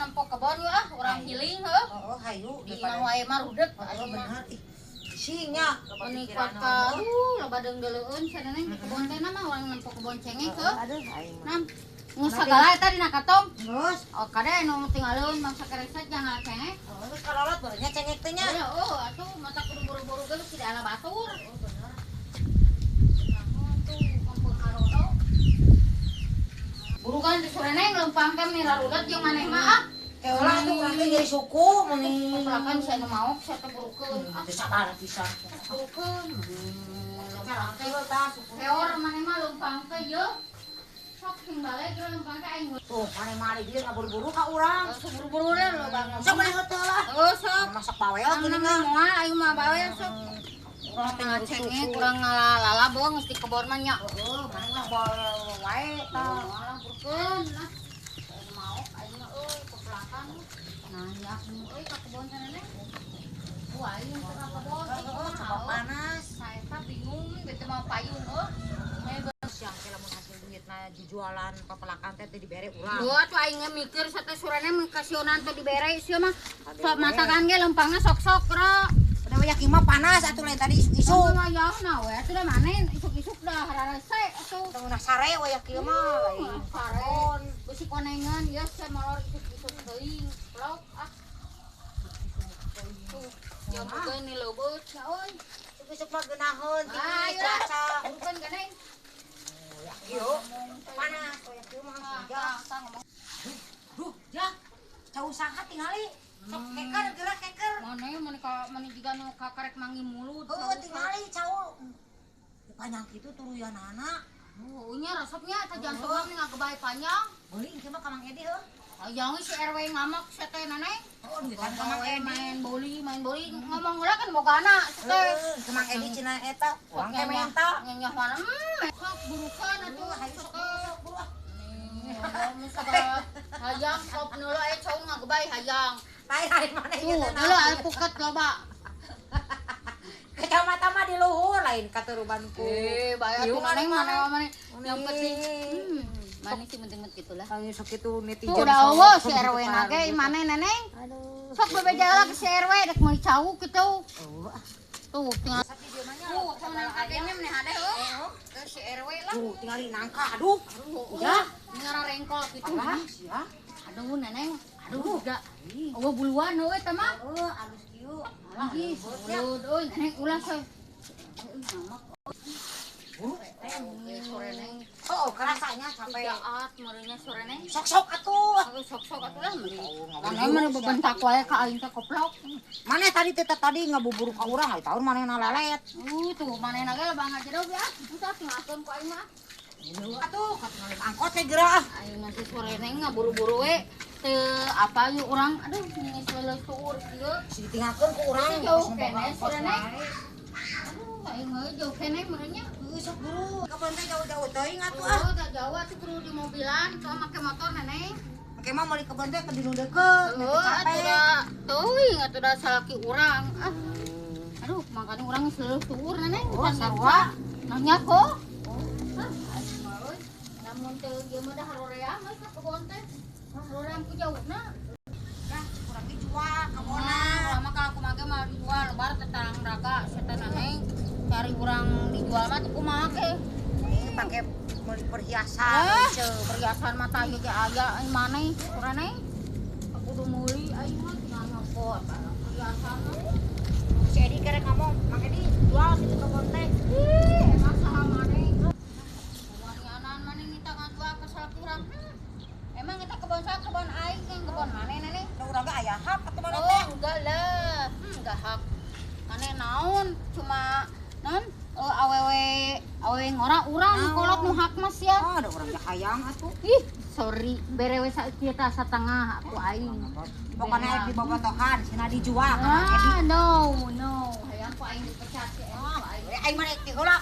nempok kebon ya, urang giling heuh. Oh, hayu Di imah wae mah rudek. Oh, bener. Sinya. Menikot ka, loba deunggeuleun cenah di kebon teh mah urang nempok kebon cengeng heuh. Aduh, aing mah. Nam, geus sagala eta dina katong. Geus. Oh, kade anu tinggalin mangsa kereset jangan cengeng. Oh, geus kalolot barunya cengek teh nya. Oh, atuh mata kudu buru-buru geus tidak ala batur. Oh, bener. Buru kan disureneng lempang kan nih rarudat jeung maneh mah. Teh ulah tuh urang teh jadi suku meni. Pelakan saya mau saya teh burukeun. Teu sabar pisan. Burukeun. Sekarang teh tah suku. Teor maneh mah lempang teh ye. Sok sing balik ge lempang teh aing. Tuh, maneh mah di dieu ngaburu-buru ka urang. Buru-buru deh lo bang. Sok maneh heuteul lah. Oh sok. Masak bawel Gini mah moal aing mah bae sok. Urang teh ngacenge kurang ngalala beung geus di kebon mah nya. Heeh, maneh mah bae wae tah. Malah burukeun lah. Mau aing mah euy ke belakang. Nah, ya euy ka kebon cenah neh. Wah, aing teh ka kebon. Coba panas. Saya teh bingung bete mau payung heuh. Siang teh lamun hasil duitna dijualan papelakan teh dibere urang. Dua tuh aing mikir sate surane mengkasionan teh dibere sia mah. Sok masakan ge lempangna sok-sok ra. Udah yakin mah panas atuh lain tadi isu-isu. Isu mah jauh na we atuh da manen isuk-isuk dah hararese atuh. Tengah sare we yakin mah lain. Sare beusi konengan ya saya molor isuk-isuk teuing. Blok ah. Ya moga ni leubeut nya euy. Isuk mah geunaheun ti Ayo cuaca. bukan ganeng. Yo, panas we yakin mah hujan. Duh, ya. Cau saha tingali. Sok keker geura keker. Mana juga nu kakarek mangi mulut. Heuh tingali cau. Panjang kitu turuyanana. Oh, nya resepnya eta jantungan ngagebae panjang. Beuling kieu mah ka Mang Edi heuh. Jangan si RW ngamak sete naneng. Oh, duitan ka Mang Edi. Main boli ngomong heula kan boga anak sete. Heuh, ka Mang Edi cenah eta. Urang teh menta. Nyanyah mana? Sok burukan atuh Hayu sok buruh. Misalkan hayang kop neula aya caung ngagebae hayang. Lain mana Tuh, neula aya puket loba. Kecamatan mah di luhur lain katurubanku. Bayar tuh naneng mana yang penting. Mana sih penting gitu lah. Kami sok itu netizen. Tuh udah eueuh si RW na ge mana neneng? Aduh. Sok bebeja ke si RW dek meuli cau kitu. Tuh tinggal Tuh, sama kakeknya meneh ade heuh. Ke si RW lah. tuh tinggal nangka. Aduh. Ya, ngarang rengkol gitu. Ya. Aduh neneng, aduh udah. Oh buluan euy teh mah. Alus kieu. Ih, bulut euy neneng ulah soy. Sore neng. Oh, kerasanya sampai Jaat merenya sore neng. sok-sok atuh. Sok-sok atuh lah meuli. Mana mana bebentak wae ka aing teh koplok. Mana tadi ngabuburu ka urang ai tahun mana lelet. Tuh manehna ge bang aja dong ya. Susah tinggalkeun ku aing mah. Atuh katingali angkot teh geura. Aing masih sore neng ngaburu-buru we. Teu apa yuk urang. Aduh ningis leusuur kieu. Si ditinggalkeun ku urang. Jauh kene sore neng. Aduh aing mah jauh kene merenya. Sok buru. Kapan teh jauh-jauh teuing atuh Oh, udah jauh atuh kudu di mobilan, soal make motor neneng. Oke mah meuli kebon teh ke dinu deukeut. Atuh da teuing atuh da salaki urang. Aduh, makanya urang geus leusuur neneng. Oh, sarua. Nanya kok. Namun teu ieu mah da haroreang euy ka kebon teh. Haroreang ku jauhna. Dah, kurang dijual kabona. Nah, lama kalau aku make mah dijual lebar teh tarang raga setan neneng. Cari urang dijual mah teu kumaha ke. Ini pakai meuli perhiasan. Perhiasan mata ieu ge aya maneh urane. Kudu meuli aing mah tinggal ngepot perhiasan. Si Edi kerek ngomong, Mang Edi jual situ kebon teh. Emang saha maneh? Wanianan maneh minta ngajual ke salaki urang. Emang kita kebon saha kebon aing yang kebon maneh neneh? Da urang ge aya hak atuh mana Oh, teh. enggak lah. Enggak hak. Maneh naon? Cuma non awewe ngora urang kolot nu hak mas ya. Oh, ada urang ge hayang atuh. Ih, sorry, bere we saeukeut ta satengah aku aing. Pokoknya di bobotohan, cenah dijual ka Mang Edi. No. Hayang ku aing dipecat si aing. Aing mah rek heula.